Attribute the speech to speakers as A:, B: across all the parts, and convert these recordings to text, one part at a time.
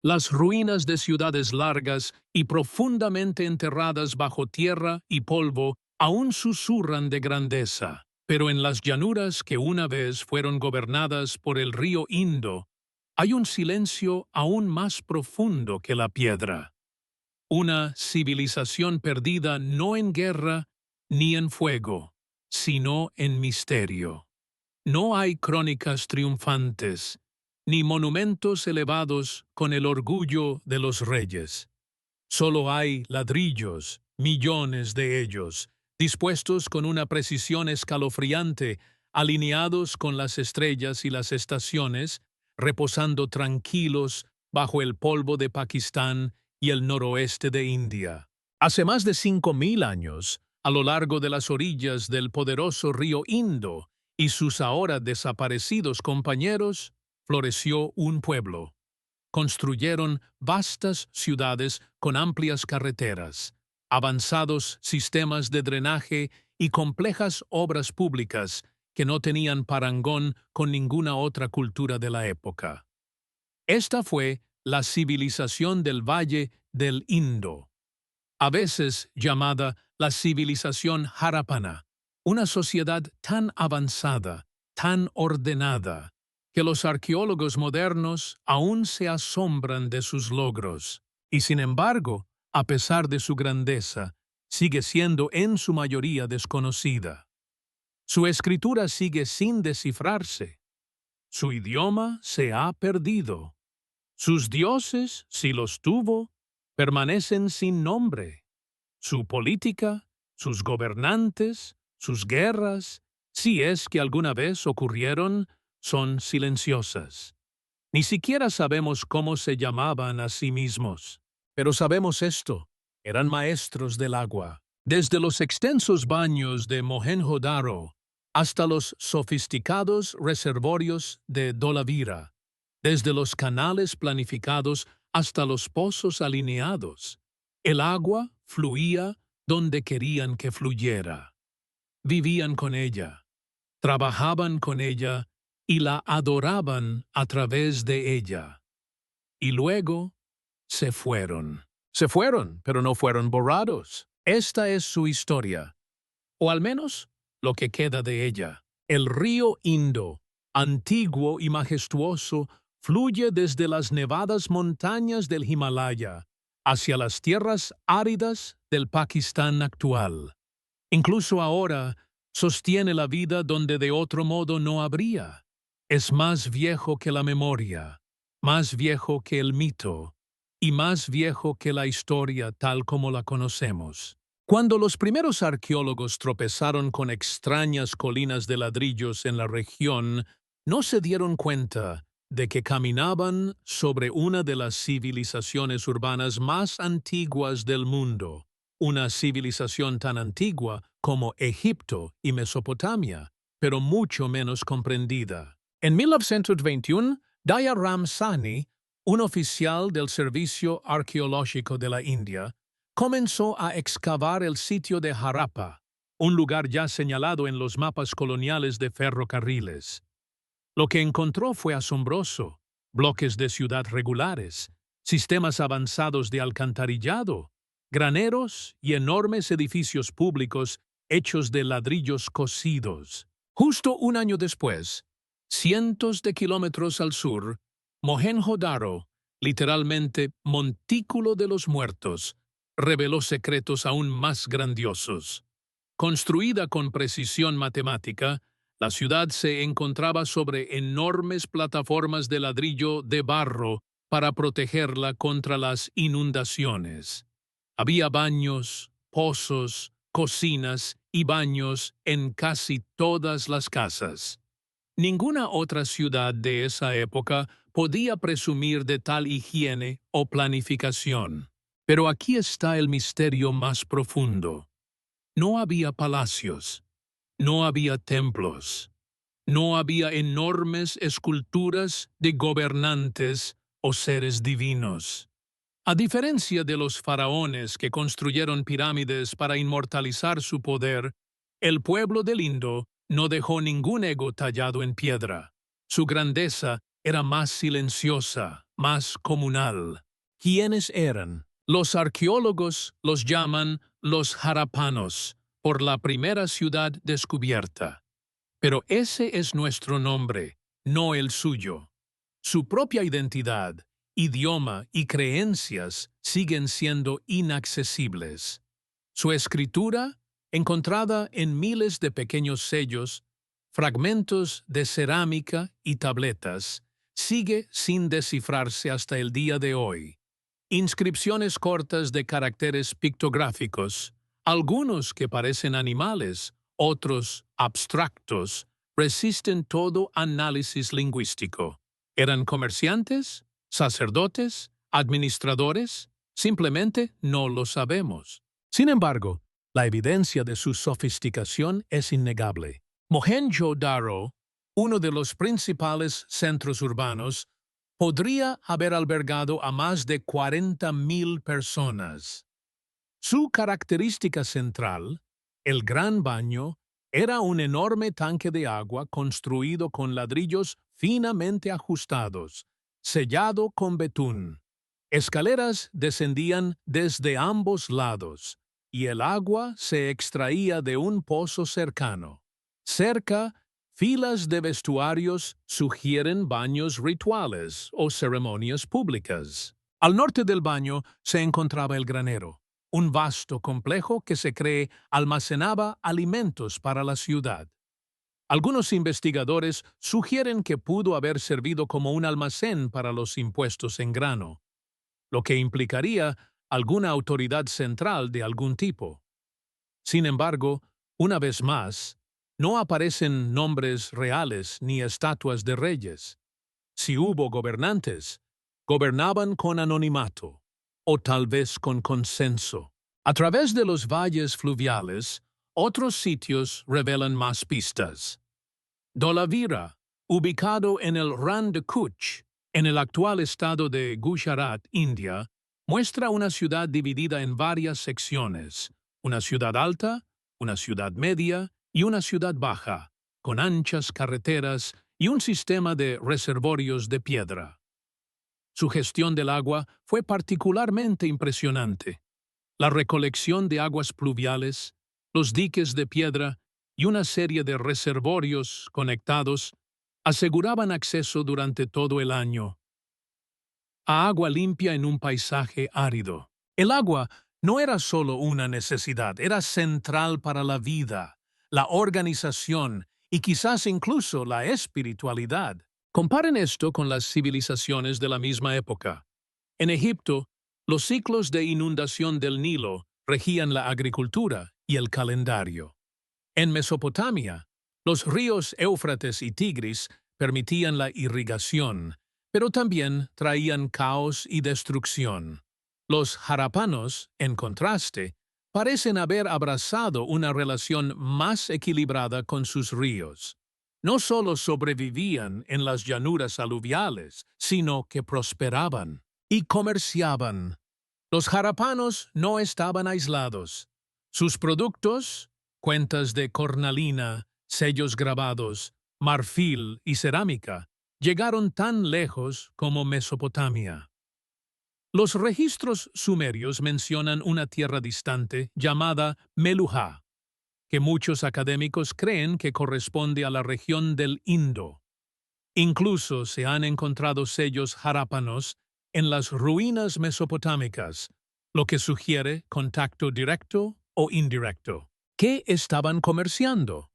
A: Las ruinas de ciudades largas y profundamente enterradas bajo tierra y polvo aún susurran de grandeza, pero en las llanuras que una vez fueron gobernadas por el río Indo, hay un silencio aún más profundo que la piedra. Una civilización perdida no en guerra ni en fuego, sino en misterio. No hay crónicas triunfantes, ni monumentos elevados con el orgullo de los reyes. Solo hay ladrillos, millones de ellos, dispuestos con una precisión escalofriante, alineados con las estrellas y las estaciones, reposando tranquilos bajo el polvo de Pakistán y el noroeste de India. Hace más de 5.000 años, a lo largo de las orillas del poderoso río Indo y sus ahora desaparecidos compañeros, floreció un pueblo. Construyeron vastas ciudades con amplias carreteras, avanzados sistemas de drenaje y complejas obras públicas que no tenían parangón con ninguna otra cultura de la época. Esta fue la civilización del Valle del Indo, a veces llamada la civilización Harapana, una sociedad tan avanzada, tan ordenada, que los arqueólogos modernos aún se asombran de sus logros, y sin embargo, a pesar de su grandeza, sigue siendo en su mayoría desconocida. Su escritura sigue sin descifrarse. Su idioma se ha perdido. Sus dioses, si los tuvo, permanecen sin nombre. Su política, sus gobernantes, sus guerras, si es que alguna vez ocurrieron, son silenciosas. Ni siquiera sabemos cómo se llamaban a sí mismos. Pero sabemos esto, eran maestros del agua. Desde los extensos baños de Mohenjo-Daro hasta los sofisticados reservorios de Dholavira, desde los canales planificados hasta los pozos alineados, el agua fluía donde querían que fluyera. Vivían con ella, trabajaban con ella y la adoraban a través de ella. Y luego se fueron. Se fueron, pero no fueron borrados. Esta es su historia, o al menos lo que queda de ella. El río Indo, antiguo y majestuoso, fluye desde las nevadas montañas del Himalaya hacia las tierras áridas del Pakistán actual. Incluso ahora sostiene la vida donde de otro modo no habría. Es más viejo que la memoria, más viejo que el mito y más viejo que la historia tal como la conocemos. Cuando los primeros arqueólogos tropezaron con extrañas colinas de ladrillos en la región, no se dieron cuenta de que caminaban sobre una de las civilizaciones urbanas más antiguas del mundo, una civilización tan antigua como Egipto y Mesopotamia, pero mucho menos comprendida. En 1921, Daya Ram Sahni, un oficial del Servicio Arqueológico de la India, comenzó a excavar el sitio de Harappa, un lugar ya señalado en los mapas coloniales de ferrocarriles. Lo que encontró fue asombroso: bloques de ciudad regulares, sistemas avanzados de alcantarillado, graneros y enormes edificios públicos hechos de ladrillos cocidos. Justo un año después, cientos de kilómetros al sur, Mohenjo-Daro, literalmente Montículo de los Muertos, reveló secretos aún más grandiosos. Construida con precisión matemática, la ciudad se encontraba sobre enormes plataformas de ladrillo de barro para protegerla contra las inundaciones. Había baños, pozos, cocinas y baños en casi todas las casas. Ninguna otra ciudad de esa época podía presumir de tal higiene o planificación. Pero aquí está el misterio más profundo. No había palacios, no había templos, no había enormes esculturas de gobernantes o seres divinos. A diferencia de los faraones que construyeron pirámides para inmortalizar su poder, el pueblo del Indo no dejó ningún ego tallado en piedra. Su grandeza era más silenciosa, más comunal. ¿Quiénes eran? Los arqueólogos los llaman los harapanos, por la primera ciudad descubierta. Pero ese es nuestro nombre, no el suyo. Su propia identidad, idioma y creencias siguen siendo inaccesibles. Su escritura, encontrada en miles de pequeños sellos, fragmentos de cerámica y tabletas, sigue sin descifrarse hasta el día de hoy. Inscripciones cortas de caracteres pictográficos, algunos que parecen animales, otros abstractos, resisten todo análisis lingüístico. ¿Eran comerciantes? ¿Sacerdotes? ¿Administradores? Simplemente no lo sabemos. Sin embargo, la evidencia de su sofisticación es innegable. Mohenjo-Daro, uno de los principales centros urbanos, podría haber albergado a más de 40.000 personas. Su característica central, el gran baño, era un enorme tanque de agua construido con ladrillos finamente ajustados, sellado con betún. Escaleras descendían desde ambos lados, y el agua se extraía de un pozo cercano. Cerca, filas de vestuarios sugieren baños rituales o ceremonias públicas. Al norte del baño se encontraba el granero, un vasto complejo que se cree almacenaba alimentos para la ciudad. Algunos investigadores sugieren que pudo haber servido como un almacén para los impuestos en grano, lo que implicaría alguna autoridad central de algún tipo. Sin embargo, una vez más, no aparecen nombres reales ni estatuas de reyes. Si hubo gobernantes, gobernaban con anonimato, o tal vez con consenso. A través de los valles fluviales, otros sitios revelan más pistas. Dholavira, ubicado en el Rann de Kutch, en el actual estado de Gujarat, India, muestra una ciudad dividida en varias secciones, una ciudad alta, una ciudad media y una ciudad baja, con anchas carreteras y un sistema de reservorios de piedra. Su gestión del agua fue particularmente impresionante. La recolección de aguas pluviales, los diques de piedra y una serie de reservorios conectados aseguraban acceso durante todo el año a agua limpia en un paisaje árido. El agua no era solo una necesidad, era central para la vida, la organización y quizás incluso la espiritualidad. Comparen esto con las civilizaciones de la misma época. En Egipto, los ciclos de inundación del Nilo regían la agricultura y el calendario. En Mesopotamia, los ríos Éufrates y Tigris permitían la irrigación, pero también traían caos y destrucción. Los harapanos, en contraste, parecen haber abrazado una relación más equilibrada con sus ríos. No solo sobrevivían en las llanuras aluviales, sino que prosperaban y comerciaban. Los harapanos no estaban aislados. Sus productos, cuentas de cornalina, sellos grabados, marfil y cerámica, llegaron tan lejos como Mesopotamia. Los registros sumerios mencionan una tierra distante llamada Meluhá, que muchos académicos creen que corresponde a la región del Indo. Incluso se han encontrado sellos harápanos en las ruinas mesopotámicas, lo que sugiere contacto directo o indirecto. ¿Qué estaban comerciando?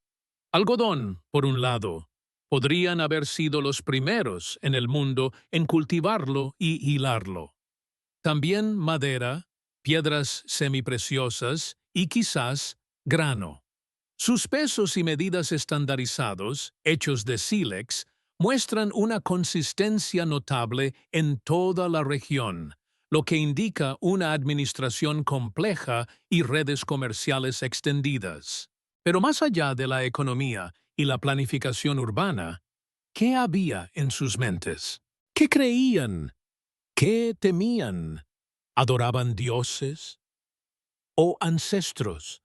A: Algodón, por un lado. Podrían haber sido los primeros en el mundo en cultivarlo y hilarlo. También madera, piedras semipreciosas y quizás grano. Sus pesos y medidas estandarizados, hechos de sílex, muestran una consistencia notable en toda la región, lo que indica una administración compleja y redes comerciales extendidas. Pero más allá de la economía y la planificación urbana, ¿qué había en sus mentes? ¿Qué creían? ¿Qué temían? ¿Adoraban dioses o ancestros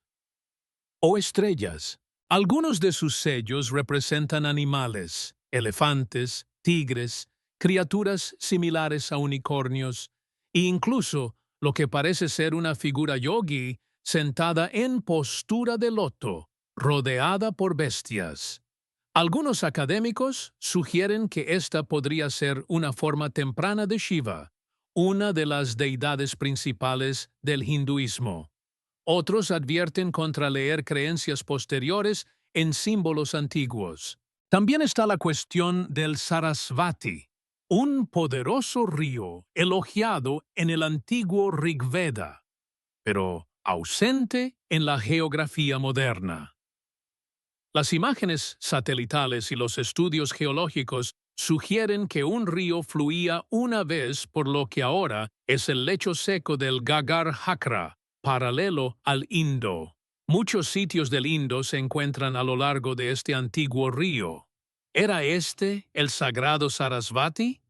A: o estrellas? Algunos de sus sellos representan animales, elefantes, tigres, criaturas similares a unicornios, e incluso lo que parece ser una figura yogi sentada en postura de loto, rodeada por bestias. Algunos académicos sugieren que esta podría ser una forma temprana de Shiva, una de las deidades principales del hinduismo. Otros advierten contra leer creencias posteriores en símbolos antiguos. También está la cuestión del Sarasvati, un poderoso río elogiado en el antiguo Rigveda, pero ausente en la geografía moderna. Las imágenes satelitales y los estudios geológicos sugieren que un río fluía una vez por lo que ahora es el lecho seco del Gagar Hakra, paralelo al Indo. Muchos sitios del Indo se encuentran a lo largo de este antiguo río. ¿Era este el sagrado Sarasvati?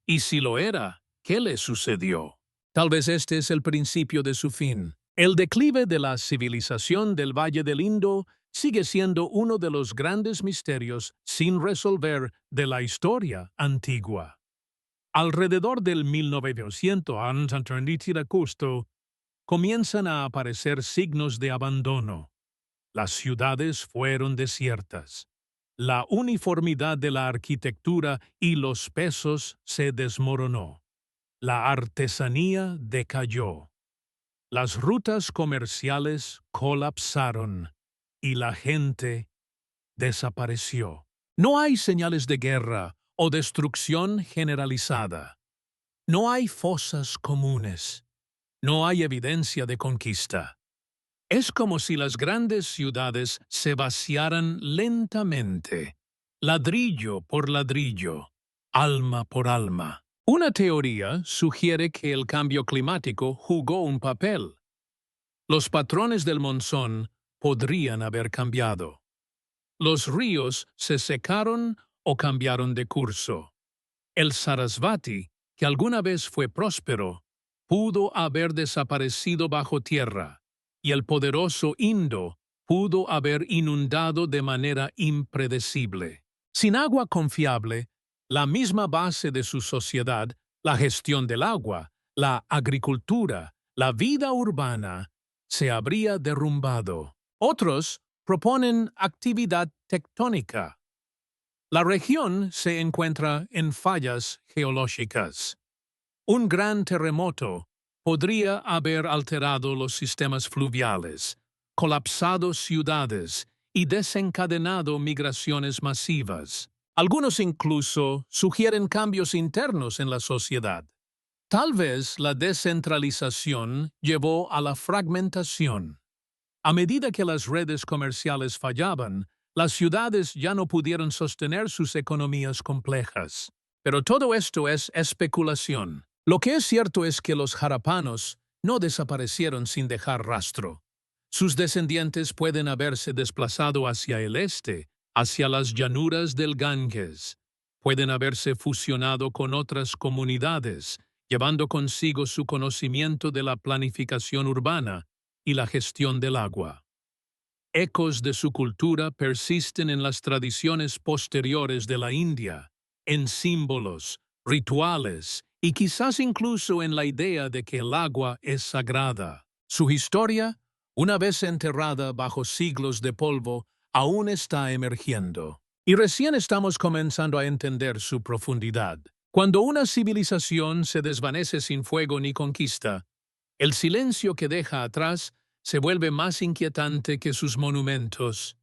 A: Y si lo era, ¿qué le sucedió? Tal vez este es el principio de su fin. El declive de la civilización del Valle del Indo sigue siendo uno de los grandes misterios sin resolver de la historia antigua. Alrededor del 1900 comienzan a aparecer signos de abandono. Las ciudades fueron desiertas. La uniformidad de la arquitectura y los pesos se desmoronó. La artesanía decayó. Las rutas comerciales colapsaron y la gente desapareció. No hay señales de guerra o destrucción generalizada. No hay fosas comunes. No hay evidencia de conquista. Es como si las grandes ciudades se vaciaran lentamente, ladrillo por ladrillo, alma por alma. Una teoría sugiere que el cambio climático jugó un papel. Los patrones del monzón podrían haber cambiado. Los ríos se secaron o cambiaron de curso. El Sarasvati, que alguna vez fue próspero, pudo haber desaparecido bajo tierra, y el poderoso Indo pudo haber inundado de manera impredecible. Sin agua confiable, la misma base de su sociedad, la gestión del agua, la agricultura, la vida urbana, se habría derrumbado. Otros proponen actividad tectónica. La región se encuentra en fallas geológicas. Un gran terremoto podría haber alterado los sistemas fluviales, colapsado ciudades y desencadenado migraciones masivas. Algunos incluso sugieren cambios internos en la sociedad. Tal vez la descentralización llevó a la fragmentación. A medida que las redes comerciales fallaban, las ciudades ya no pudieron sostener sus economías complejas. Pero todo esto es especulación. Lo que es cierto es que los harapanos no desaparecieron sin dejar rastro. Sus descendientes pueden haberse desplazado hacia el este, hacia las llanuras del Ganges. Pueden haberse fusionado con otras comunidades, llevando consigo su conocimiento de la planificación urbana y la gestión del agua. Ecos de su cultura persisten en las tradiciones posteriores de la India, en símbolos, rituales y quizás incluso en la idea de que el agua es sagrada. Su historia, una vez enterrada bajo siglos de polvo, aún está emergiendo. Y recién estamos comenzando a entender su profundidad. Cuando una civilización se desvanece sin fuego ni conquista, el silencio que deja atrás se vuelve más inquietante que sus monumentos.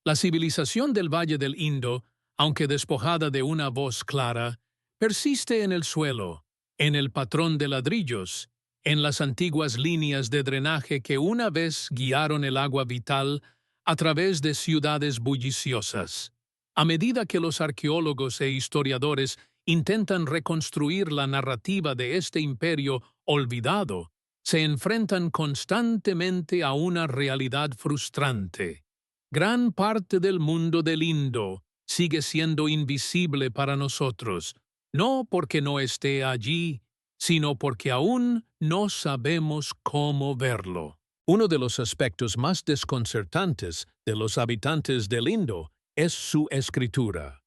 A: La civilización del Valle del Indo, aunque despojada de una voz clara, persiste en el suelo, en el patrón de ladrillos, en las antiguas líneas de drenaje que una vez guiaron el agua vital a través de ciudades bulliciosas. A medida que los arqueólogos e historiadores intentan reconstruir la narrativa de este imperio olvidado, se enfrentan constantemente a una realidad frustrante. Gran parte del mundo del Indo sigue siendo invisible para nosotros, no porque no esté allí, sino porque aún no sabemos cómo verlo. Uno de los aspectos más desconcertantes de los habitantes del Indo es su escritura.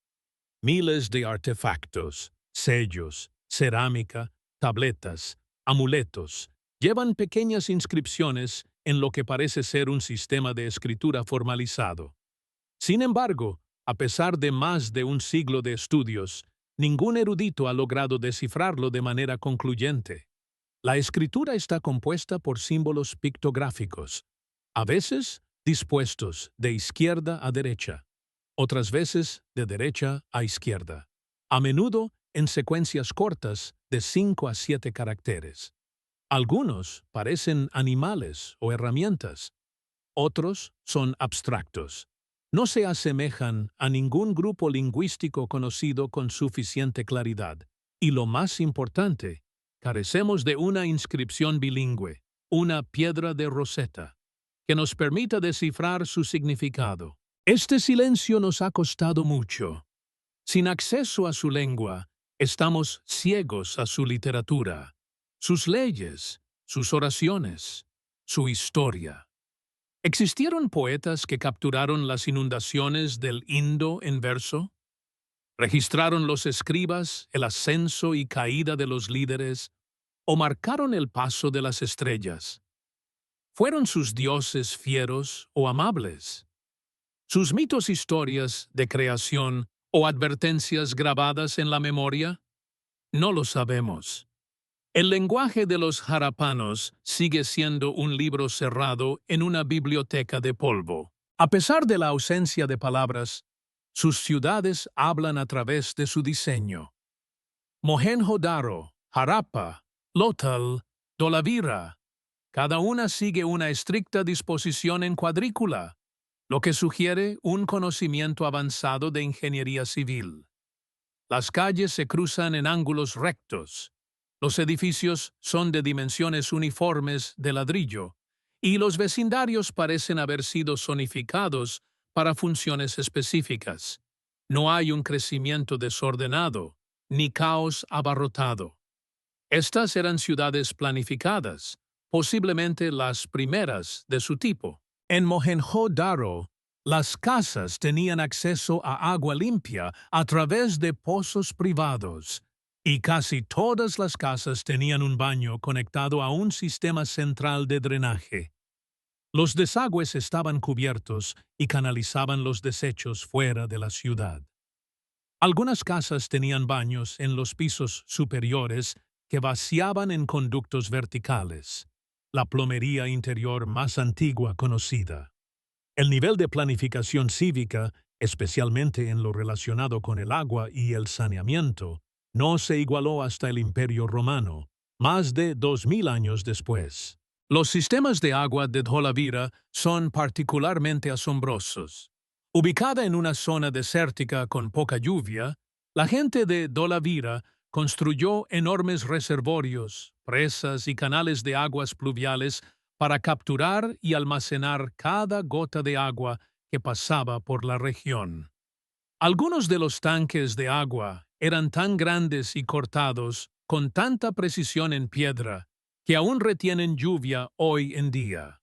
A: Miles de artefactos, sellos, cerámica, tabletas, amuletos, llevan pequeñas inscripciones en lo que parece ser un sistema de escritura formalizado. Sin embargo, a pesar de más de un siglo de estudios, ningún erudito ha logrado descifrarlo de manera concluyente. La escritura está compuesta por símbolos pictográficos, a veces dispuestos de izquierda a derecha, otras veces de derecha a izquierda, a menudo en secuencias cortas de 5 a 7 caracteres. Algunos parecen animales o herramientas, otros son abstractos. No se asemejan a ningún grupo lingüístico conocido con suficiente claridad. Y lo más importante, carecemos de una inscripción bilingüe, una piedra de Rosetta, que nos permita descifrar su significado. Este silencio nos ha costado mucho. Sin acceso a su lengua, estamos ciegos a su literatura, sus leyes, sus oraciones, su historia. ¿Existieron poetas que capturaron las inundaciones del Indo en verso? ¿Registraron los escribas el ascenso y caída de los líderes? ¿O marcaron el paso de las estrellas? ¿Fueron sus dioses fieros o amables? ¿Sus mitos historias de creación o advertencias grabadas en la memoria? No lo sabemos. El lenguaje de los harapanos sigue siendo un libro cerrado en una biblioteca de polvo. A pesar de la ausencia de palabras, sus ciudades hablan a través de su diseño. Mohenjo-Daro, Harappa, Lothal, Dholavira, cada una sigue una estricta disposición en cuadrícula, lo que sugiere un conocimiento avanzado de ingeniería civil. Las calles se cruzan en ángulos rectos. Los edificios son de dimensiones uniformes de ladrillo, y los vecindarios parecen haber sido zonificados para funciones específicas. No hay un crecimiento desordenado, ni caos abarrotado. Estas eran ciudades planificadas, posiblemente las primeras de su tipo. En Mohenjo-Daro, las casas tenían acceso a agua limpia a través de pozos privados, y casi todas las casas tenían un baño conectado a un sistema central de drenaje. Los desagües estaban cubiertos y canalizaban los desechos fuera de la ciudad. Algunas casas tenían baños en los pisos superiores que vaciaban en conductos verticales, la plomería interior más antigua conocida. El nivel de planificación cívica, especialmente en lo relacionado con el agua y el saneamiento, no se igualó hasta el Imperio Romano, más de 2000 años después. Los sistemas de agua de Dholavira son particularmente asombrosos. Ubicada en una zona desértica con poca lluvia, la gente de Dholavira construyó enormes reservorios, presas y canales de aguas pluviales para capturar y almacenar cada gota de agua que pasaba por la región. Algunos de los tanques de agua eran tan grandes y cortados con tanta precisión en piedra que aún retienen lluvia hoy en día.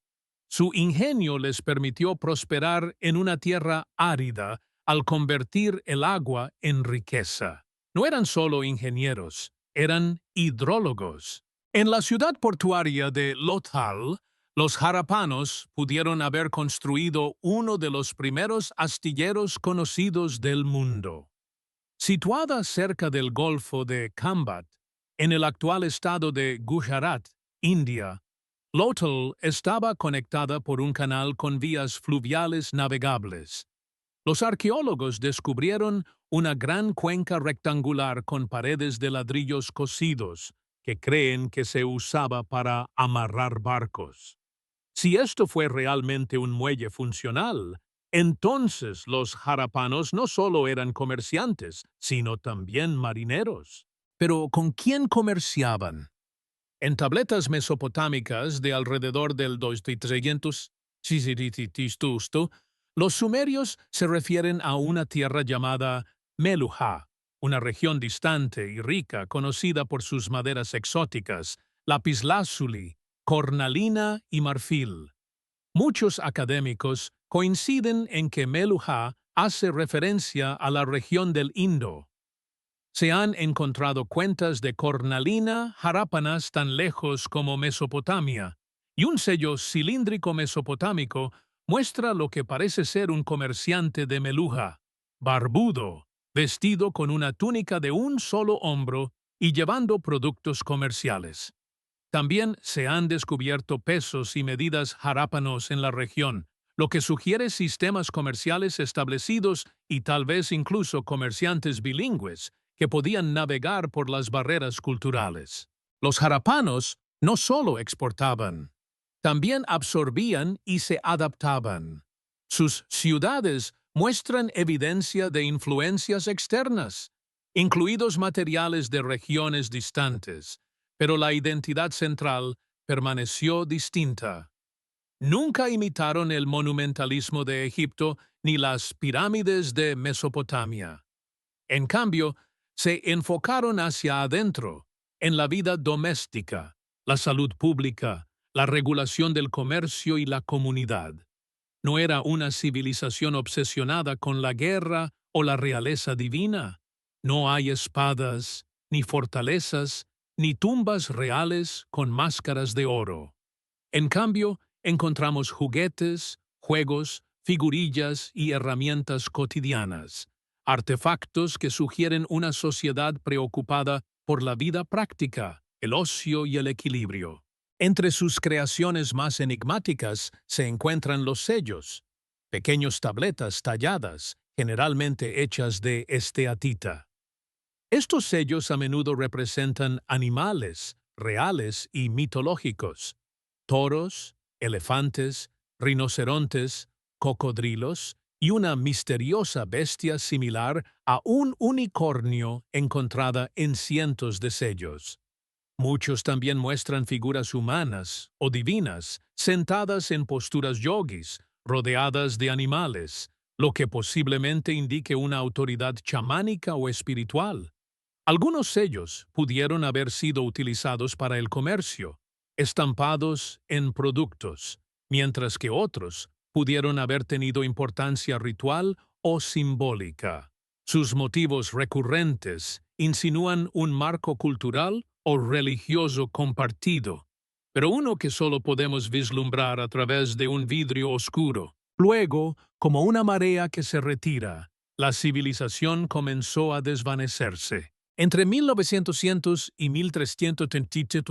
A: Su ingenio les permitió prosperar en una tierra árida al convertir el agua en riqueza. No eran solo ingenieros, eran hidrólogos. En la ciudad portuaria de Lothal, los harapanos pudieron haber construido uno de los primeros astilleros conocidos del mundo. Situada cerca del Golfo de Kambat, en el actual estado de Gujarat, India, Lothal estaba conectada por un canal con vías fluviales navegables. Los arqueólogos descubrieron una gran cuenca rectangular con paredes de ladrillos cocidos que creen que se usaba para amarrar barcos. Si esto fue realmente un muelle funcional, entonces los harapanos no solo eran comerciantes, sino también marineros. Pero ¿con quién comerciaban? En tabletas mesopotámicas de alrededor del 2300, los sumerios se refieren a una tierra llamada Meluha, una región distante y rica conocida por sus maderas exóticas, lapislázuli, cornalina y marfil. Muchos académicos coinciden en que Meluha hace referencia a la región del Indo. Se han encontrado cuentas de cornalina harápanas tan lejos como Mesopotamia, y un sello cilíndrico mesopotámico muestra lo que parece ser un comerciante de Meluja, barbudo, vestido con una túnica de un solo hombro y llevando productos comerciales. También se han descubierto pesos y medidas harápanos en la región, lo que sugiere sistemas comerciales establecidos y tal vez incluso comerciantes bilingües que podían navegar por las barreras culturales. Los harapanos no solo exportaban, también absorbían y se adaptaban. Sus ciudades muestran evidencia de influencias externas, incluidos materiales de regiones distantes, pero la identidad central permaneció distinta. Nunca imitaron el monumentalismo de Egipto ni las pirámides de Mesopotamia. En cambio, se enfocaron hacia adentro, en la vida doméstica, la salud pública, la regulación del comercio y la comunidad. No era una civilización obsesionada con la guerra o la realeza divina. No hay espadas, ni fortalezas, ni tumbas reales con máscaras de oro. En cambio, encontramos juguetes, juegos, figurillas y herramientas cotidianas, artefactos que sugieren una sociedad preocupada por la vida práctica, el ocio y el equilibrio. Entre sus creaciones más enigmáticas se encuentran los sellos, pequeñas tabletas talladas, generalmente hechas de esteatita. Estos sellos a menudo representan animales reales y mitológicos: toros, elefantes, rinocerontes, cocodrilos y una misteriosa bestia similar a un unicornio encontrada en cientos de sellos. Muchos también muestran figuras humanas o divinas sentadas en posturas yogis, rodeadas de animales, lo que posiblemente indique una autoridad chamánica o espiritual. Algunos sellos pudieron haber sido utilizados para el comercio, estampados en productos, mientras que otros pudieron haber tenido importancia ritual o simbólica. Sus motivos recurrentes insinúan un marco cultural o religioso compartido, pero uno que solo podemos vislumbrar a través de un vidrio oscuro. Luego, como una marea que se retira, la civilización comenzó a desvanecerse. Entre 1900 y 1337,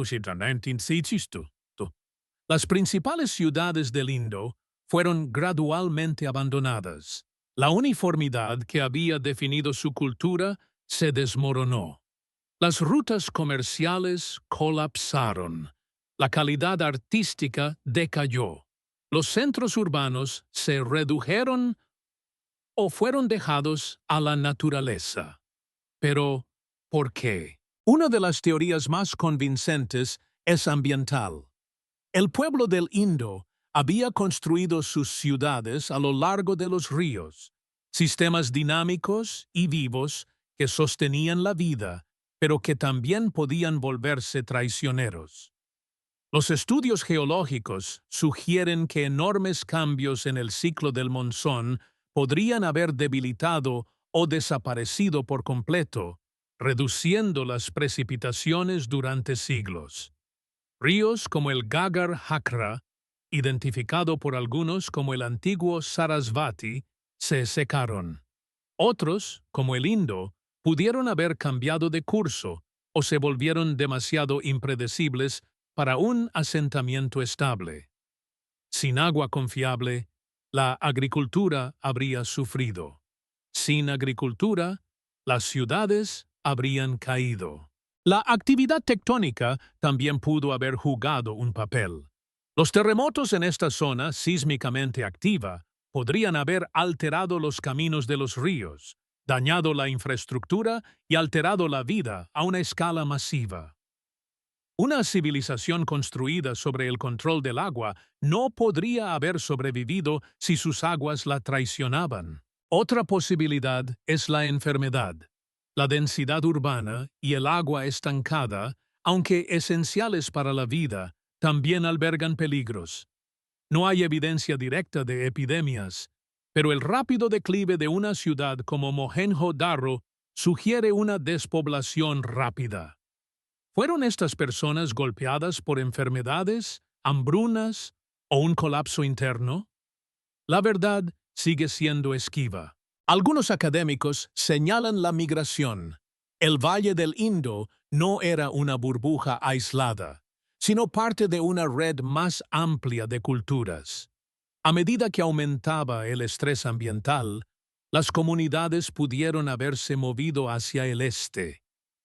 A: las principales ciudades del Indo fueron gradualmente abandonadas. La uniformidad que había definido su cultura se desmoronó. Las rutas comerciales colapsaron. La calidad artística decayó. Los centros urbanos se redujeron o fueron dejados a la naturaleza. Pero, ¿por qué? Una de las teorías más convincentes es ambiental. El pueblo del Indo había construido sus ciudades a lo largo de los ríos, sistemas dinámicos y vivos que sostenían la vida, pero que también podían volverse traicioneros. Los estudios geológicos sugieren que enormes cambios en el ciclo del monzón podrían haber debilitado o desaparecido por completo, reduciendo las precipitaciones durante siglos. Ríos como el Ghaggar Hakra, identificado por algunos como el antiguo Sarasvati, se secaron. Otros, como el Indo, pudieron haber cambiado de curso o se volvieron demasiado impredecibles para un asentamiento estable. Sin agua confiable, la agricultura habría sufrido. Sin agricultura, las ciudades habrían caído. La actividad tectónica también pudo haber jugado un papel. Los terremotos en esta zona sísmicamente activa podrían haber alterado los caminos de los ríos, dañado la infraestructura y alterado la vida a una escala masiva. Una civilización construida sobre el control del agua no podría haber sobrevivido si sus aguas la traicionaban. Otra posibilidad es la enfermedad. La densidad urbana y el agua estancada, aunque esenciales para la vida, también albergan peligros. No hay evidencia directa de epidemias, pero el rápido declive de una ciudad como Mohenjo-Daro sugiere una despoblación rápida. ¿Fueron estas personas golpeadas por enfermedades, hambrunas o un colapso interno? La verdad sigue siendo esquiva. Algunos académicos señalan la migración. El Valle del Indo no era una burbuja aislada, sino parte de una red más amplia de culturas. A medida que aumentaba el estrés ambiental, las comunidades pudieron haberse movido hacia el este,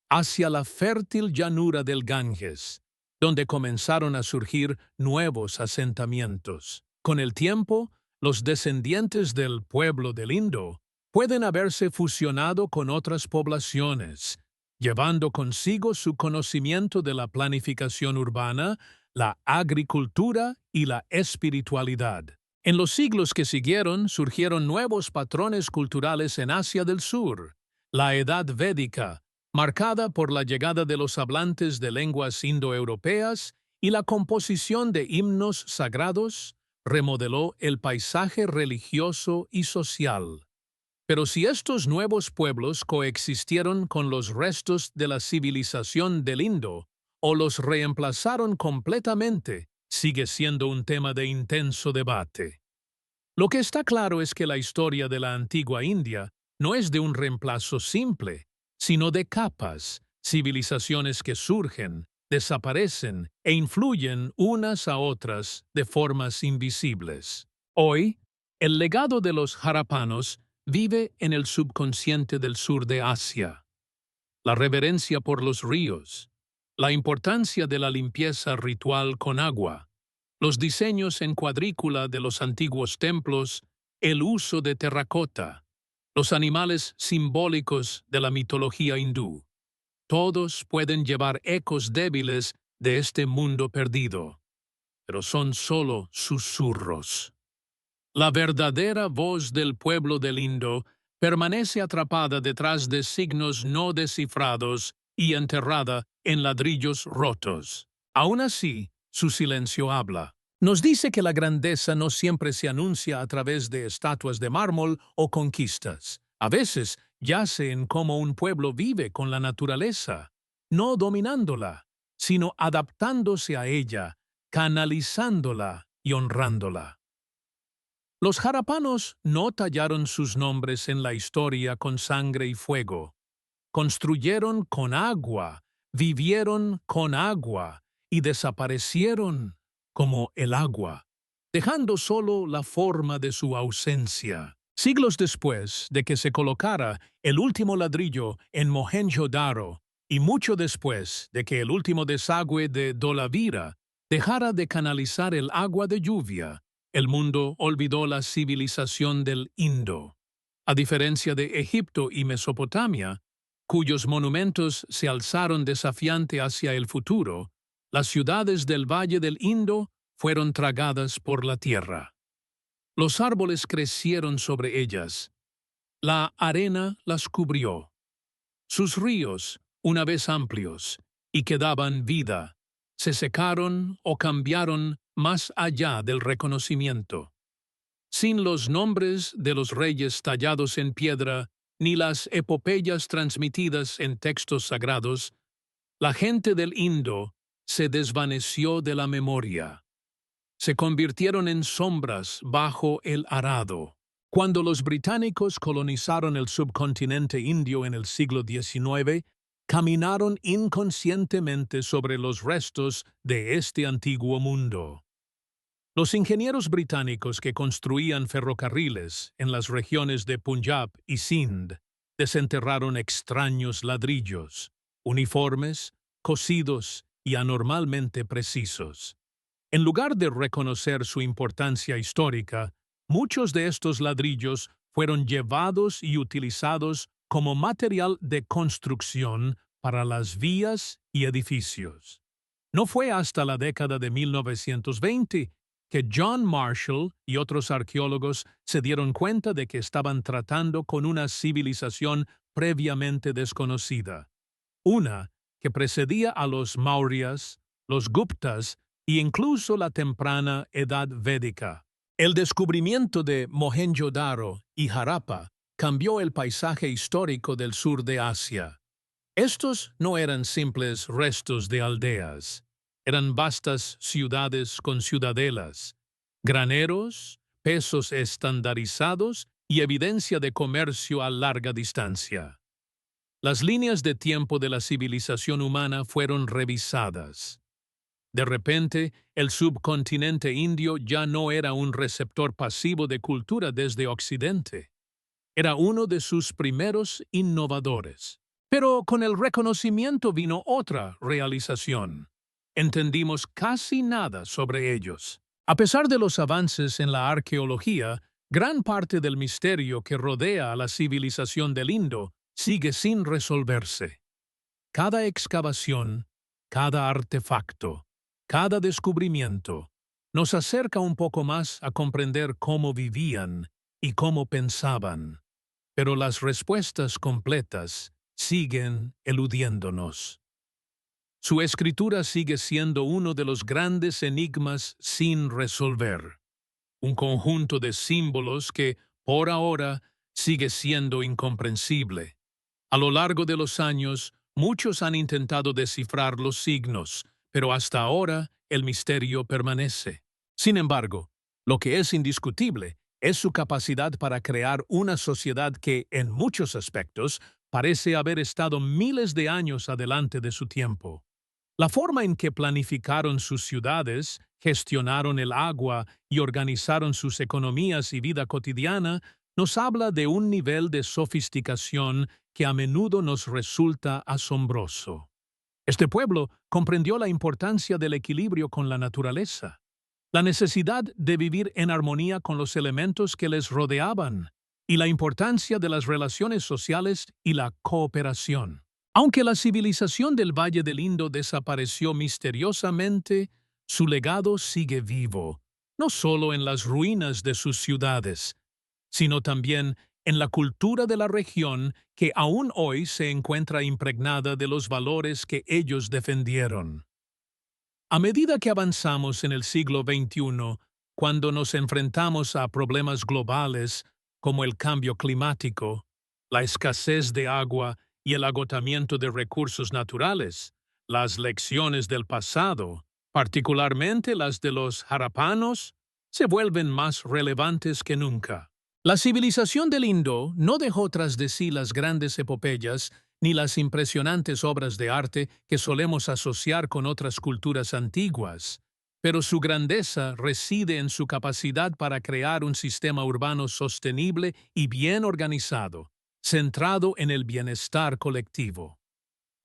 A: hacia la fértil llanura del Ganges, donde comenzaron a surgir nuevos asentamientos. Con el tiempo, los descendientes del pueblo del Indo pueden haberse fusionado con otras poblaciones, llevando consigo su conocimiento de la planificación urbana, la agricultura y la espiritualidad. En los siglos que siguieron surgieron nuevos patrones culturales en Asia del Sur. La Edad Védica, marcada por la llegada de los hablantes de lenguas indoeuropeas y la composición de himnos sagrados, remodeló el paisaje religioso y social. Pero si estos nuevos pueblos coexistieron con los restos de la civilización del Indo o los reemplazaron completamente, sigue siendo un tema de intenso debate. Lo que está claro es que la historia de la antigua India no es de un reemplazo simple, sino de capas, civilizaciones que surgen, desaparecen e influyen unas a otras de formas invisibles. Hoy, el legado de los harapanos vive en el subconsciente del sur de Asia. La reverencia por los ríos, la importancia de la limpieza ritual con agua, los diseños en cuadrícula de los antiguos templos, el uso de terracota, los animales simbólicos de la mitología hindú. Todos pueden llevar ecos débiles de este mundo perdido, pero son solo susurros. La verdadera voz del pueblo del Indo permanece atrapada detrás de signos no descifrados y enterrada en ladrillos rotos. Aún así, su silencio habla. Nos dice que la grandeza no siempre se anuncia a través de estatuas de mármol o conquistas. A veces yace en cómo un pueblo vive con la naturaleza, no dominándola, sino adaptándose a ella, canalizándola y honrándola. Los harapanos no tallaron sus nombres en la historia con sangre y fuego. Construyeron con agua, vivieron con agua y desaparecieron como el agua, dejando solo la forma de su ausencia. Siglos después de que se colocara el último ladrillo en Mohenjo-Daro y mucho después de que el último desagüe de Dholavira dejara de canalizar el agua de lluvia, el mundo olvidó la civilización del Indo. A diferencia de Egipto y Mesopotamia, cuyos monumentos se alzaron desafiante hacia el futuro, las ciudades del Valle del Indo fueron tragadas por la tierra. Los árboles crecieron sobre ellas. La arena las cubrió. Sus ríos, una vez amplios y que daban vida, se secaron o cambiaron más allá del reconocimiento. Sin los nombres de los reyes tallados en piedra ni las epopeyas transmitidas en textos sagrados, la gente del Indo se desvaneció de la memoria. Se convirtieron en sombras bajo el arado. Cuando los británicos colonizaron el subcontinente indio en el siglo XIX, caminaron inconscientemente sobre los restos de este antiguo mundo. Los ingenieros británicos que construían ferrocarriles en las regiones de Punjab y Sindh desenterraron extraños ladrillos, uniformes, cosidos y anormalmente precisos. En lugar de reconocer su importancia histórica, muchos de estos ladrillos fueron llevados y utilizados como material de construcción para las vías y edificios. No fue hasta la década de 1920 que John Marshall y otros arqueólogos se dieron cuenta de que estaban tratando con una civilización previamente desconocida, una que precedía a los Mauryas, los Guptas e incluso la temprana Edad Védica. El descubrimiento de Mohenjo-Daro y Harappa cambió el paisaje histórico del sur de Asia. Estos no eran simples restos de aldeas, eran vastas ciudades con ciudadelas, graneros, pesos estandarizados y evidencia de comercio a larga distancia. Las líneas de tiempo de la civilización humana fueron revisadas. De repente, el subcontinente indio ya no era un receptor pasivo de cultura desde Occidente. Era uno de sus primeros innovadores. Pero con el reconocimiento vino otra realización. Entendimos casi nada sobre ellos. A pesar de los avances en la arqueología, gran parte del misterio que rodea a la civilización del Indo sigue sin resolverse. Cada excavación, cada artefacto, cada descubrimiento nos acerca un poco más a comprender cómo vivían y cómo pensaban. Pero las respuestas completas siguen eludiéndonos. Su escritura sigue siendo uno de los grandes enigmas sin resolver, un conjunto de símbolos que, por ahora, sigue siendo incomprensible. A lo largo de los años, muchos han intentado descifrar los signos, pero hasta ahora el misterio permanece. Sin embargo, lo que es indiscutible es su capacidad para crear una sociedad que, en muchos aspectos, parece haber estado miles de años adelante de su tiempo. La forma en que planificaron sus ciudades, gestionaron el agua y organizaron sus economías y vida cotidiana nos habla de un nivel de sofisticación que a menudo nos resulta asombroso. Este pueblo comprendió la importancia del equilibrio con la naturaleza, la necesidad de vivir en armonía con los elementos que les rodeaban y la importancia de las relaciones sociales y la cooperación. Aunque la civilización del Valle del Indo desapareció misteriosamente, su legado sigue vivo, no solo en las ruinas de sus ciudades, sino también en la cultura de la región que aún hoy se encuentra impregnada de los valores que ellos defendieron. A medida que avanzamos en el siglo XXI, cuando nos enfrentamos a problemas globales como el cambio climático, la escasez de agua y el agotamiento de recursos naturales, las lecciones del pasado, particularmente las de los harapanos, se vuelven más relevantes que nunca. La civilización del Indo no dejó tras de sí las grandes epopeyas ni las impresionantes obras de arte que solemos asociar con otras culturas antiguas, pero su grandeza reside en su capacidad para crear un sistema urbano sostenible y bien organizado, centrado en el bienestar colectivo.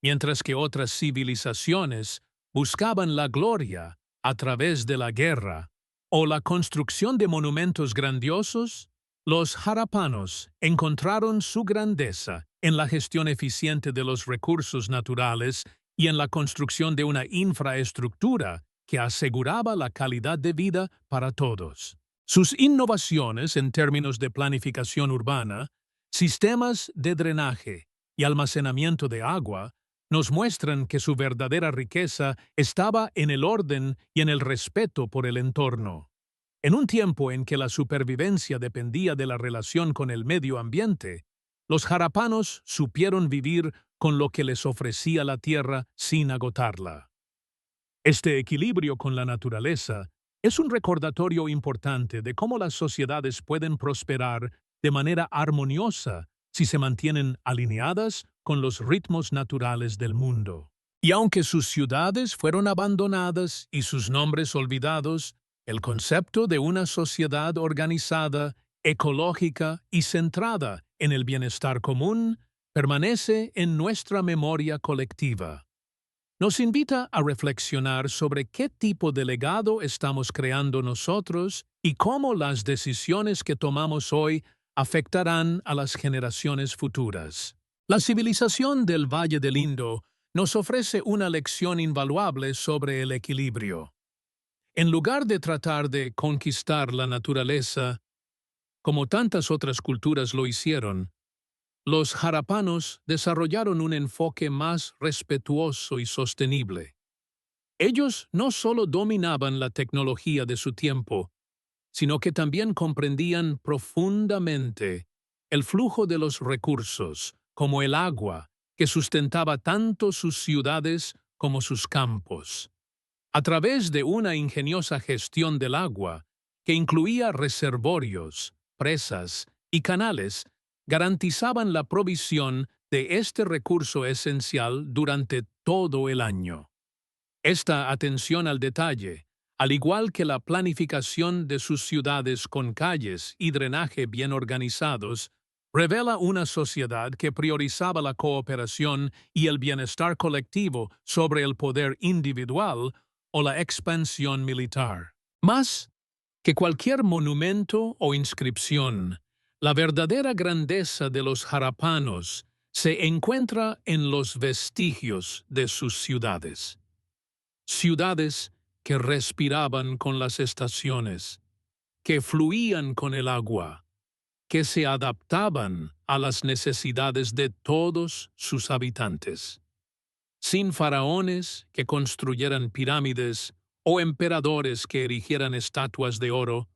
A: Mientras que otras civilizaciones buscaban la gloria a través de la guerra o la construcción de monumentos grandiosos, los harapanos encontraron su grandeza en la gestión eficiente de los recursos naturales y en la construcción de una infraestructura que aseguraba la calidad de vida para todos. Sus innovaciones en términos de planificación urbana, sistemas de drenaje y almacenamiento de agua nos muestran que su verdadera riqueza estaba en el orden y en el respeto por el entorno. En un tiempo en que la supervivencia dependía de la relación con el medio ambiente, los harapanos supieron vivir con lo que les ofrecía la tierra sin agotarla. Este equilibrio con la naturaleza es un recordatorio importante de cómo las sociedades pueden prosperar de manera armoniosa si se mantienen alineadas con los ritmos naturales del mundo. Y aunque sus ciudades fueron abandonadas y sus nombres olvidados, el concepto de una sociedad organizada, ecológica y centrada en el bienestar común permanece en nuestra memoria colectiva. Nos invita a reflexionar sobre qué tipo de legado estamos creando nosotros y cómo las decisiones que tomamos hoy afectarán a las generaciones futuras. La civilización del Valle del Indo nos ofrece una lección invaluable sobre el equilibrio. En lugar de tratar de conquistar la naturaleza, como tantas otras culturas lo hicieron, los harapanos desarrollaron un enfoque más respetuoso y sostenible. Ellos no solo dominaban la tecnología de su tiempo, sino que también comprendían profundamente el flujo de los recursos, como el agua, que sustentaba tanto sus ciudades como sus campos. A través de una ingeniosa gestión del agua, que incluía reservorios, presas y canales, garantizaban la provisión de este recurso esencial durante todo el año. Esta atención al detalle, al igual que la planificación de sus ciudades con calles y drenaje bien organizados, revela una sociedad que priorizaba la cooperación y el bienestar colectivo sobre el poder individual o la expansión militar. Más que cualquier monumento o inscripción, la verdadera grandeza de los harapanos se encuentra en los vestigios de sus ciudades. Ciudades que respiraban con las estaciones, que fluían con el agua, que se adaptaban a las necesidades de todos sus habitantes. Sin faraones que construyeran pirámides o emperadores que erigieran estatuas de oro,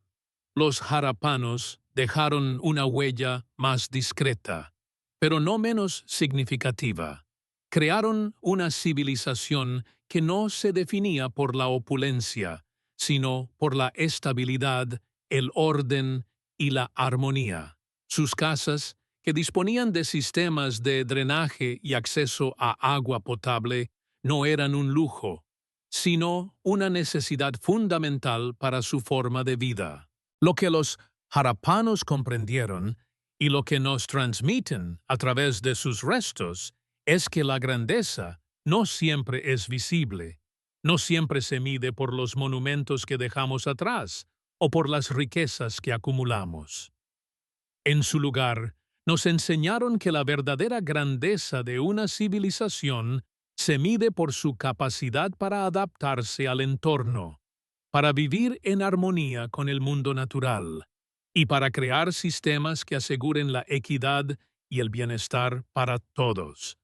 A: los harapanos dejaron una huella más discreta, pero no menos significativa. Crearon una civilización que no se definía por la opulencia, sino por la estabilidad, el orden y la armonía. Sus casas, que disponían de sistemas de drenaje y acceso a agua potable, no eran un lujo, sino una necesidad fundamental para su forma de vida. Lo que los harapanos comprendieron y lo que nos transmiten a través de sus restos es que la grandeza no siempre es visible, no siempre se mide por los monumentos que dejamos atrás o por las riquezas que acumulamos. En su lugar, nos enseñaron que la verdadera grandeza de una civilización se mide por su capacidad para adaptarse al entorno, para vivir en armonía con el mundo natural y para crear sistemas que aseguren la equidad y el bienestar para todos.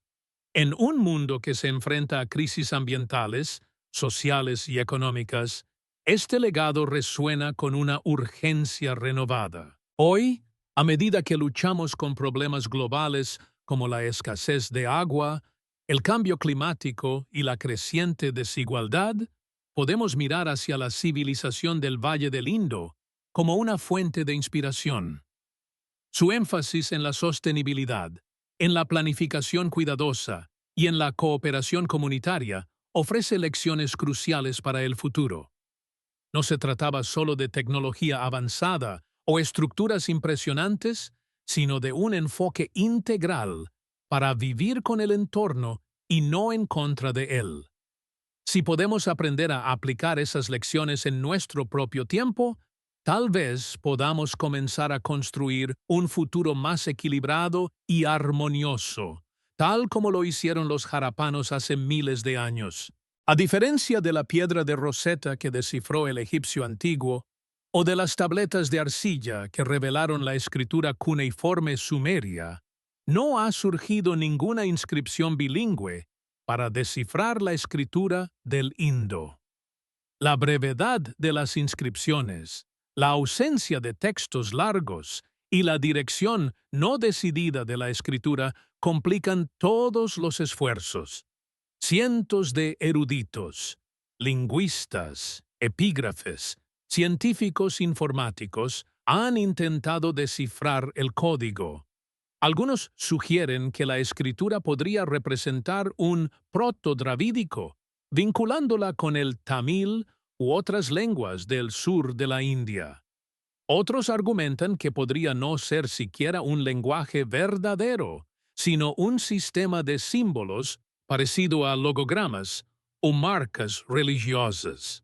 A: En un mundo que se enfrenta a crisis ambientales, sociales y económicas, este legado resuena con una urgencia renovada. Hoy, a medida que luchamos con problemas globales como la escasez de agua, el cambio climático y la creciente desigualdad, podemos mirar hacia la civilización del Valle del Indo como una fuente de inspiración. Su énfasis en la sostenibilidad, en la planificación cuidadosa y en la cooperación comunitaria ofrece lecciones cruciales para el futuro. No se trataba solo de tecnología avanzada o estructuras impresionantes, sino de un enfoque integral para vivir con el entorno y no en contra de él. Si podemos aprender a aplicar esas lecciones en nuestro propio tiempo, tal vez podamos comenzar a construir un futuro más equilibrado y armonioso, tal como lo hicieron los harapanos hace miles de años. A diferencia de la piedra de Rosetta que descifró el egipcio antiguo, o de las tabletas de arcilla que revelaron la escritura cuneiforme sumeria, no ha surgido ninguna inscripción bilingüe para descifrar la escritura del Indo. La brevedad de las inscripciones, la ausencia de textos largos y la dirección no decidida de la escritura complican todos los esfuerzos. Cientos de eruditos, lingüistas, epígrafes, científicos informáticos han intentado descifrar el código. Algunos sugieren que la escritura podría representar un proto-dravídico, vinculándola con el tamil u otras lenguas del sur de la India. Otros argumentan que podría no ser siquiera un lenguaje verdadero, sino un sistema de símbolos parecido a logogramas o marcas religiosas.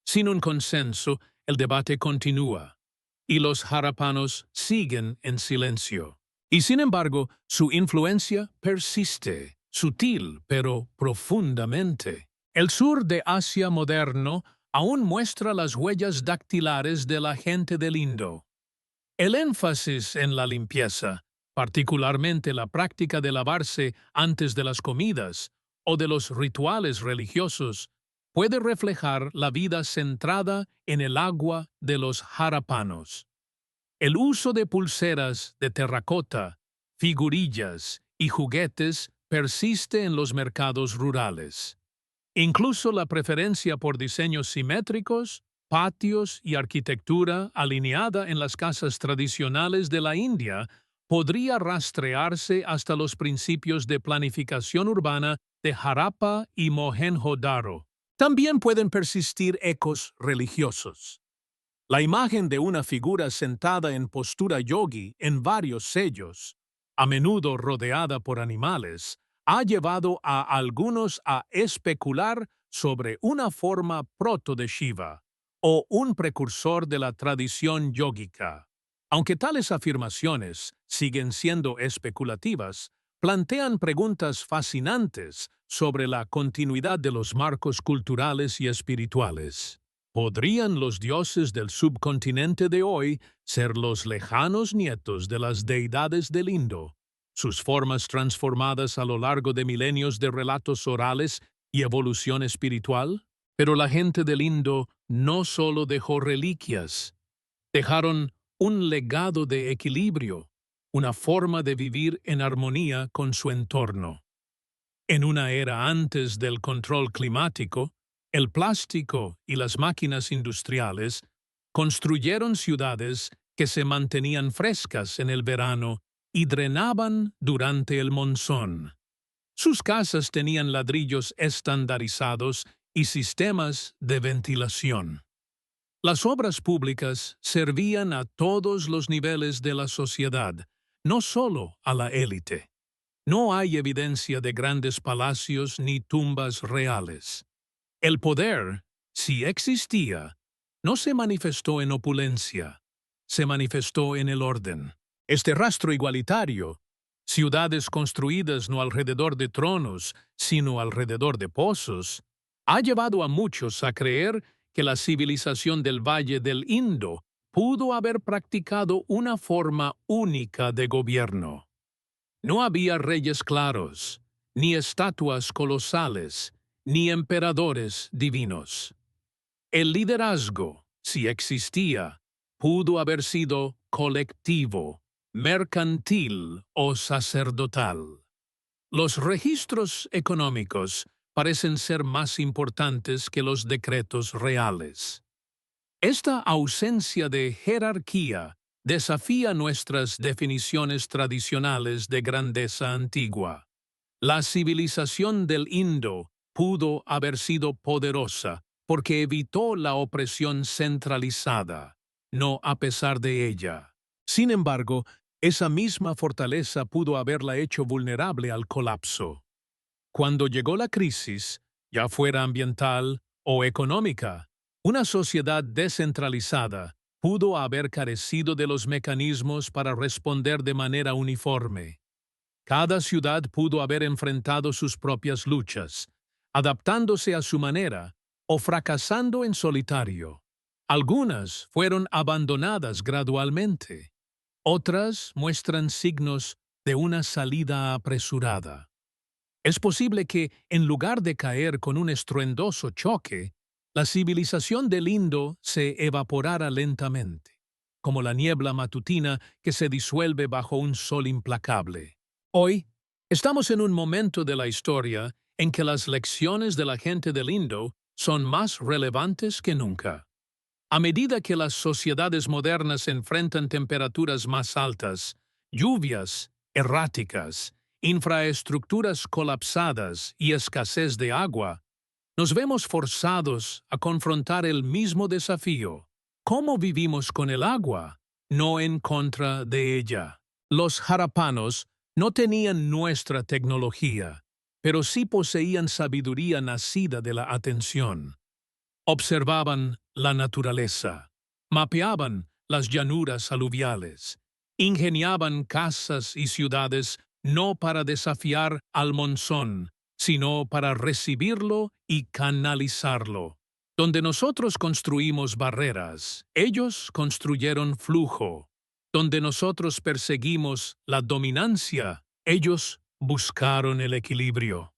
A: Sin un consenso, el debate continúa, y los harapanos siguen en silencio. Y sin embargo, su influencia persiste, sutil pero profundamente. El sur de Asia moderno aún muestra las huellas dactilares de la gente del Indo. El énfasis en la limpieza, particularmente la práctica de lavarse antes de las comidas o de los rituales religiosos, puede reflejar la vida centrada en el agua de los harapanos. El uso de pulseras de terracota, figurillas y juguetes persiste en los mercados rurales. Incluso la preferencia por diseños simétricos, patios y arquitectura alineada en las casas tradicionales de la India podría rastrearse hasta los principios de planificación urbana de Harappa y Mohenjo-Daro. También pueden persistir ecos religiosos. La imagen de una figura sentada en postura yogi en varios sellos, a menudo rodeada por animales, ha llevado a algunos a especular sobre una forma proto de Shiva o un precursor de la tradición yógica. Aunque tales afirmaciones siguen siendo especulativas, plantean preguntas fascinantes sobre la continuidad de los marcos culturales y espirituales. ¿Podrían los dioses del subcontinente de hoy ser los lejanos nietos de las deidades del Indo, sus formas transformadas a lo largo de milenios de relatos orales y evolución espiritual? Pero la gente del Indo no solo dejó reliquias, dejaron un legado de equilibrio, una forma de vivir en armonía con su entorno. En una era antes del control climático, el plástico y las máquinas industriales construyeron ciudades que se mantenían frescas en el verano y drenaban durante el monzón. Sus casas tenían ladrillos estandarizados y sistemas de ventilación. Las obras públicas servían a todos los niveles de la sociedad, no solo a la élite. No hay evidencia de grandes palacios ni tumbas reales. El poder, si existía, no se manifestó en opulencia, se manifestó en el orden. Este rastro igualitario, ciudades construidas no alrededor de tronos, sino alrededor de pozos, ha llevado a muchos a creer que la civilización del Valle del Indo pudo haber practicado una forma única de gobierno. No había reyes claros, ni estatuas colosales, ni emperadores divinos. El liderazgo, si existía, pudo haber sido colectivo, mercantil o sacerdotal. Los registros económicos parecen ser más importantes que los decretos reales. Esta ausencia de jerarquía desafía nuestras definiciones tradicionales de grandeza antigua. La civilización del Indo pudo haber sido poderosa porque evitó la opresión centralizada, no a pesar de ella. Sin embargo, esa misma fortaleza pudo haberla hecho vulnerable al colapso. Cuando llegó la crisis, ya fuera ambiental o económica, una sociedad descentralizada pudo haber carecido de los mecanismos para responder de manera uniforme. Cada ciudad pudo haber enfrentado sus propias luchas, adaptándose a su manera o fracasando en solitario. Algunas fueron abandonadas gradualmente, otras muestran signos de una salida apresurada. Es posible que, en lugar de caer con un estruendoso choque, la civilización del Indo se evaporara lentamente, como la niebla matutina que se disuelve bajo un sol implacable. Hoy, estamos en un momento de la historia en que las lecciones de la gente del Indo son más relevantes que nunca. A medida que las sociedades modernas enfrentan temperaturas más altas, lluvias erráticas, infraestructuras colapsadas y escasez de agua, nos vemos forzados a confrontar el mismo desafío. ¿Cómo vivimos con el agua? No en contra de ella. Los harapanos no tenían nuestra tecnología, pero sí poseían sabiduría nacida de la atención. Observaban la naturaleza, mapeaban las llanuras aluviales, ingeniaban casas y ciudades no para desafiar al monzón, sino para recibirlo y canalizarlo. Donde nosotros construimos barreras, ellos construyeron flujo. Donde nosotros perseguimos la dominancia, ellos buscaron el equilibrio.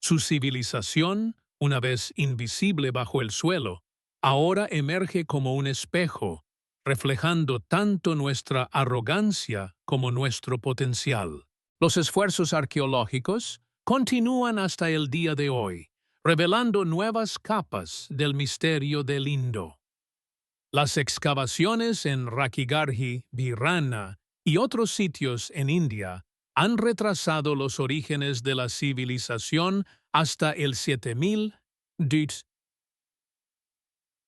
A: Su civilización una vez invisible bajo el suelo, ahora emerge como un espejo, reflejando tanto nuestra arrogancia como nuestro potencial. Los esfuerzos arqueológicos continúan hasta el día de hoy, revelando nuevas capas del misterio del Indo. Las excavaciones en Rakhigarhi, Virana y otros sitios en India han retrasado los orígenes de la civilización hasta el 7000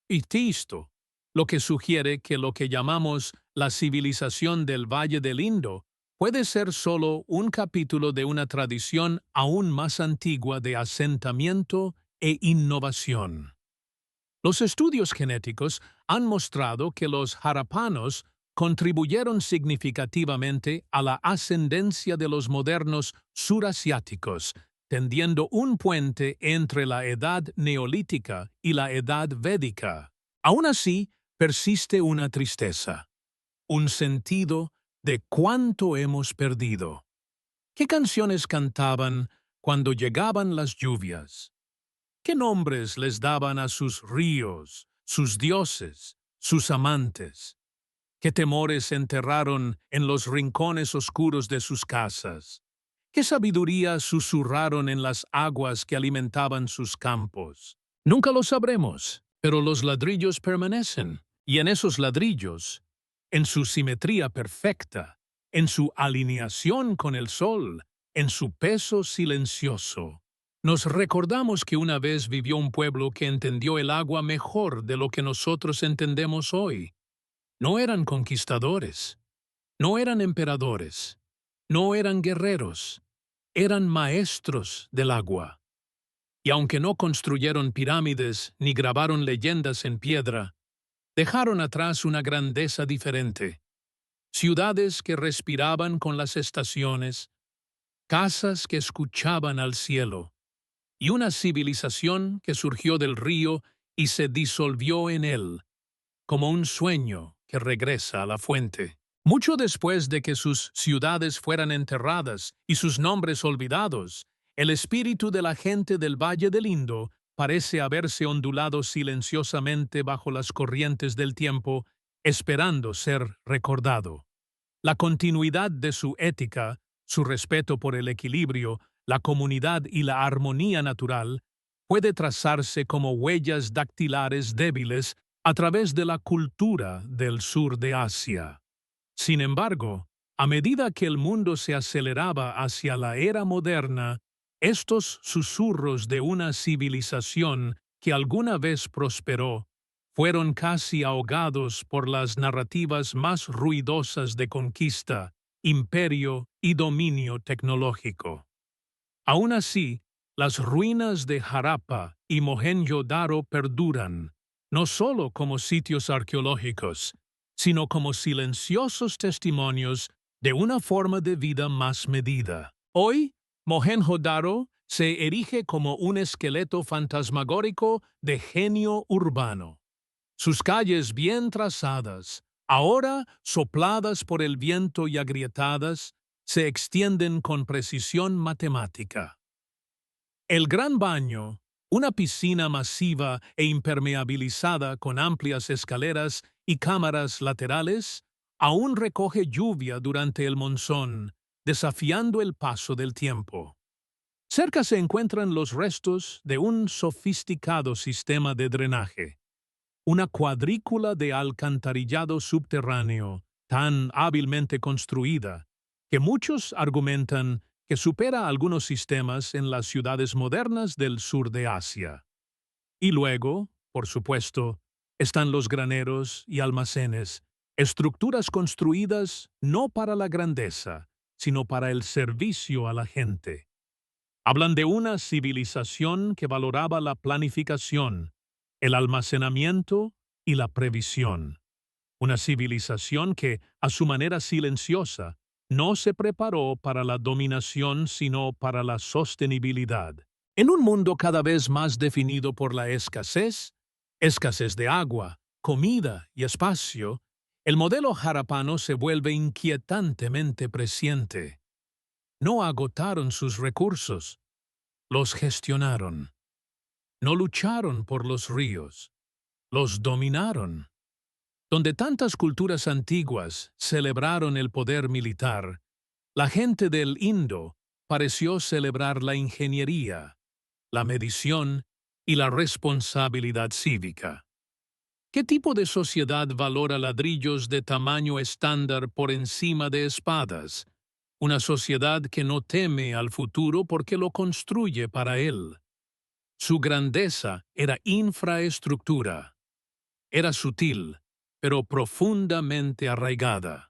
A: y Cristo, lo que sugiere que lo que llamamos la civilización del Valle del Indo puede ser solo un capítulo de una tradición aún más antigua de asentamiento e innovación. Los estudios genéticos han mostrado que los harappanos contribuyeron significativamente a la ascendencia de los modernos surasiáticos, tendiendo un puente entre la edad neolítica y la edad védica. Aún así, persiste una tristeza, un sentido de cuánto hemos perdido. ¿Qué canciones cantaban cuando llegaban las lluvias? ¿Qué nombres les daban a sus ríos, sus dioses, sus amantes? ¿Qué temores enterraron en los rincones oscuros de sus casas? ¿Qué sabiduría susurraron en las aguas que alimentaban sus campos? Nunca lo sabremos, pero los ladrillos permanecen, y en esos ladrillos, en su simetría perfecta, en su alineación con el sol, en su peso silencioso, nos recordamos que una vez vivió un pueblo que entendió el agua mejor de lo que nosotros entendemos hoy. No eran conquistadores, no eran emperadores, no eran guerreros, eran maestros del agua. Y aunque no construyeron pirámides ni grabaron leyendas en piedra, dejaron atrás una grandeza diferente. Ciudades que respiraban con las estaciones, casas que escuchaban al cielo, y una civilización que surgió del río y se disolvió en él, como un sueño que regresa a la fuente. Mucho después de que sus ciudades fueran enterradas y sus nombres olvidados, el espíritu de la gente del Valle del Indo parece haberse ondulado silenciosamente bajo las corrientes del tiempo, esperando ser recordado. La continuidad de su ética, su respeto por el equilibrio, la comunidad y la armonía natural, puede trazarse como huellas dactilares débiles a través de la cultura del sur de Asia. Sin embargo, a medida que el mundo se aceleraba hacia la era moderna, estos susurros de una civilización que alguna vez prosperó fueron casi ahogados por las narrativas más ruidosas de conquista, imperio y dominio tecnológico. Aún así, las ruinas de Harappa y Mohenjo-Daro perduran, no solo como sitios arqueológicos, sino como silenciosos testimonios de una forma de vida más medida. Hoy, Mohenjo-Daro se erige como un esqueleto fantasmagórico de genio urbano. Sus calles bien trazadas, ahora sopladas por el viento y agrietadas, se extienden con precisión matemática. El Gran Baño, una piscina masiva e impermeabilizada con amplias escaleras y cámaras laterales, aún recoge lluvia durante el monzón, desafiando el paso del tiempo. Cerca se encuentran los restos de un sofisticado sistema de drenaje, una cuadrícula de alcantarillado subterráneo tan hábilmente construida que muchos argumentan que supera algunos sistemas en las ciudades modernas del sur de Asia. Y luego, por supuesto, están los graneros y almacenes, estructuras construidas no para la grandeza, sino para el servicio a la gente. Hablan de una civilización que valoraba la planificación, el almacenamiento y la previsión. Una civilización que, a su manera silenciosa, no se preparó para la dominación sino para la sostenibilidad. En un mundo cada vez más definido por la escasez de agua, comida y espacio, el modelo harappano se vuelve inquietantemente presciente. No agotaron sus recursos, los gestionaron. No lucharon por los ríos, los dominaron. Donde tantas culturas antiguas celebraron el poder militar, la gente del Indo pareció celebrar la ingeniería, la medición y la responsabilidad cívica. ¿Qué tipo de sociedad valora ladrillos de tamaño estándar por encima de espadas? Una sociedad que no teme al futuro porque lo construye para él. Su grandeza era infraestructura. Era sutil, pero profundamente arraigada.